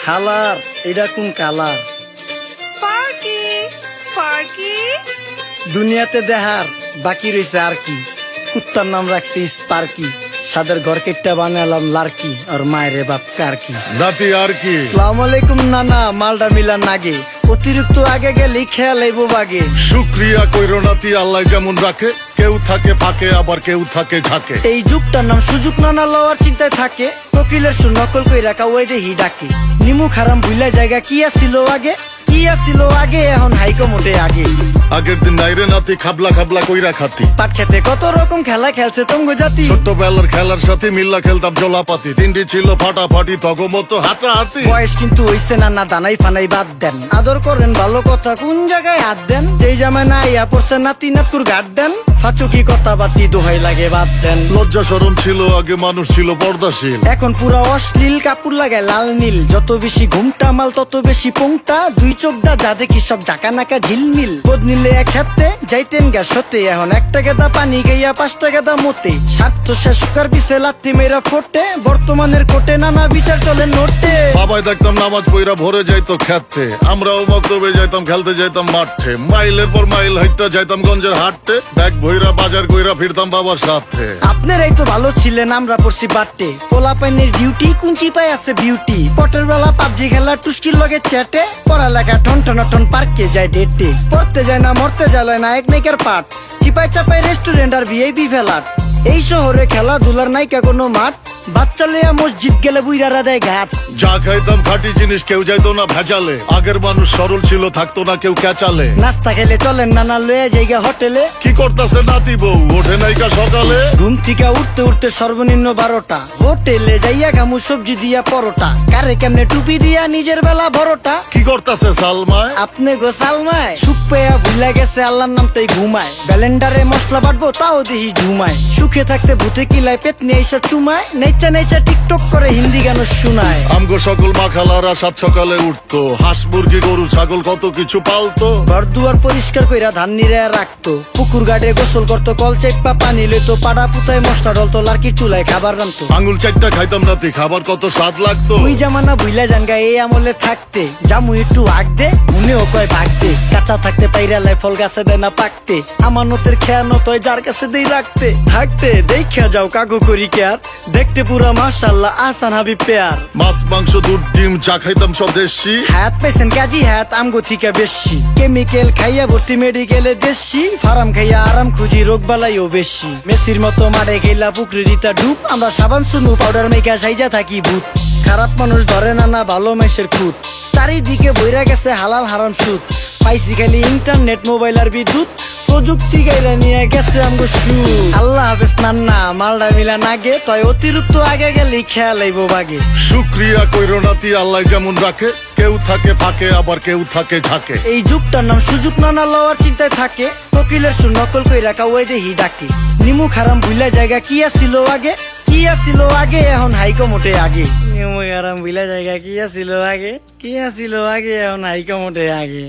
হালার এটা কোন কালার? স্পার্কি স্পার্কি দুনিয়াতে দেহার বাকি রয়েছে আর কি। কুত্তার নাম রাখছি স্পার্কি, সাদের ঘর কেটটা বানালাম লার্কি, আর মায়ের বাপ কারকি। নাতি আর কি? আসসালামু আলাইকুম নানা, মালডা মিলা নাগে, অতিরিক্ত আগে গেলে খেয়াল আইবো বাগে। শুক্রিয়া কইরো নাতি, আল্লাহ যেমন রাখে, কেউ থাকে ফাঁকে আবার কেউ থাকে ঝাঁকে। এই যুগটার নাম সুযোগ, নানা লওয়ার চিন্তায় থাকে, কোকিলের সুর নকল কই রাখা ওই দেহি ডাকে। নিমু খারাম ভুলা জায়গা কি আসিল আগে, কি আসিল আগে, এখন হাইকো মোটে আগে। আগের দিন নাইরে নাতি খাবলা খাবলা কইরা খাতি, পাট খেতে কত রকম খেলা খেলছে তঙ্গ জাতি। ছোট্টবেলার খেলার সাথে মিল্লা খেলতাম জলাপাতি, তিনটি ছিল ফাটাফাটি তগমতো হাতাহাতি। বয়স কিন্তু হইছে না দানাই ফানাই বাদ দেন, আদর করেন ভালো কথা কোন জায়গায় হাত দেন। যেই জামায় না ইয়া পড়ছে নাতি নাটকুর গাট দেন, ফাচুকি কথা বাতি দোহাই লাগে বাদ দেন। লজ্জা শরম ছিল আগে, মানুষ ছিল পর্দাশীল, এখন পুরা অশ্লীল, কাপড় লাগায় লাল নীল। যত বেশি ঘুমটা মাল তত বেশি পোংটা, দুই চোখ দা যা দেখি সব জাকা নাকা ঝিলমিল। বোধ নিলে এক হাতে যাইতেন গা সতে, এখন 1 টাকা দা পানি গাইয়া 5 টাকা দা মতে। স্বার্থ শেষ কার পিছে লাথি মেরা ফোটে, বর্তমানের কোটে নানা বিচার চলে নোটে। বাবাই দেখতাম নামাজ পইরা ভরে যাইতো খেতে, আমরাও মক্তবে যাইতাম, খেলতে যাইতাম মাঠে। মাইলের পর মাইল হাইটটা যাইতাম গঞ্জের হাটে, ব্যাগ ভইরা বাজার কইরা ফিরতাম বাবার সাথে। আপনারাই তো ভালো ছিলেন, আমরা পড়ছি বাটে। পোলা পাইনের ডিউটি কুঞ্চি পাই আছে বিউটি, পটের বেলা পাবজি খেলা টুস্কির লগে চ্যাটে। পড়ালেখা টন টন পার্কে যায় ডেটে, পড়তে যায় না মরতে যায় না এক নাইকার পাট। চিপাই চাপাই রেস্টুরেন্ট আর ভিআইপি ফেলাট, এই শহরে খেলাধুলার নাইকা কোনো মাঠ। বাচ্চা লেয়া মসজিদ গেলে বুইরারা দেয় ঘাট। যা খাইতাম খাঁটি জিনিস, কেউ যাইতো না ভেজালে। আগের মানুষ সরল ছিল, থাকতো না কেউ ক্যাচালে। নাস্তা খেলে চলেন নানা লয়ে জায়গা হোটেলে। কি করতাছে নাতি বউ, ওঠে নাইকা সকালে। ঘুম থেকে উঠতে উঠতে সর্বনিম্ন 12টা, হোটেলে যাইয়া গামু সবজি দিয়া পরোটা। কারে কেমনে টুপি দিয়া নিজের বেলা বড়টা। কি করতাছে সালমায়? আপনি গো সালমায় সুখ পেয়া ভুলা গেছে আল্লাহর নাম তাই ঘুমায়। ব্যালেন্ডারে মশলা বাটবো তাও দেহি ঝুমায়। সুখে থাকতে ভূতে কিলায় পেট নিয়ে এসে চুমায়। নেচা নেচা টিকটক করে হিন্দি গান শোনায়। আমগো সকল মাখালারা 7 সকালে উঠতো, হাঁস মুরগি গরু ছাগল কত কিছু পালতো। ঘর দুয়ার পরিষ্কার কইরা ধান নিরে রাখতো, পুকুর গাড়ে গোসল করতো, কল চেপা পানি লইতো। পাড়া পুতায় মশলা ডলতো, লার্কি চুলায় খাবার রান্তো। আঙুল 4টা খাইতাম নাতি, খাবার কত স্বাদ লাগতো। ওই জামানা ভুইলা জানগা এই আমলে থাকতে, জামু একটু আগ দে মনেও কয় ভাগ দে। কাঁচা থাকতে পাইরালায় ফল গাছে দেয় না পাকতে, আমানতের খেয়ানত হয় যার কাছে দেই রাখতে। থাকতে দেখা যাও কাগু করি কেয়ার, দেখতে পুরা মাশাআল্লাহ আসান হাবিব পেয়ার। মাছ মাংস দুধ ডিম যা খাইতাম সব দেশি, হাত পেছেন কাজী হাত আমগো থিকা বেশি। কেমিক্যাল খাইয়া ভর্তি মেডিকেলে দেশি, ফার্ম খাইয়া আরাম খুঁজি রোগ বালাইও বেশি। মেসির মতো মারে গেলা পুকুরে রিতা ডুব, আমরা সাবান সুনু পাউডার মেকা সাইজা থাকি ভূত। খারাপ মানুষ ধরে না ভালো মেসের খুঁত, চারিদিকে বইরা গেছে হালাল হারাম সুদ। পাইছি খালি ইন্টারনেট মোবাইল আর বিদ্যুৎ, প্রযুক্তি গাইলা নিয়ে গেছে আমগো সু। আল্লাহ হাফেজ নান্না, মালডা মিলা নাগে, তয় অতিরিক্ত আগে গেলে খেয়াল আইবো বাগে। শুক্রিয়া কইরো নাতি, আল্লাহ যেমন রাখে, কেউ থাকে ফাঁকে আবার কেউ থাকে ঝাঁকে। এই যুগটার নাম সুযোগ, নানা লওয়ার চিন্তায় থাকে, কোকিলের সুর নকল কই রাখা ওই দেহি ডাকে। নিমু খারাম ভুলা জায়গা কি আসিল আগে, কি আসিল আগে, এখন হাইকো মোটে আগে। নিমু খারাম ভুলা জায়গা কি আসিল আগে, কি আসিল আগে, এখন হাইকো মোটে আগে।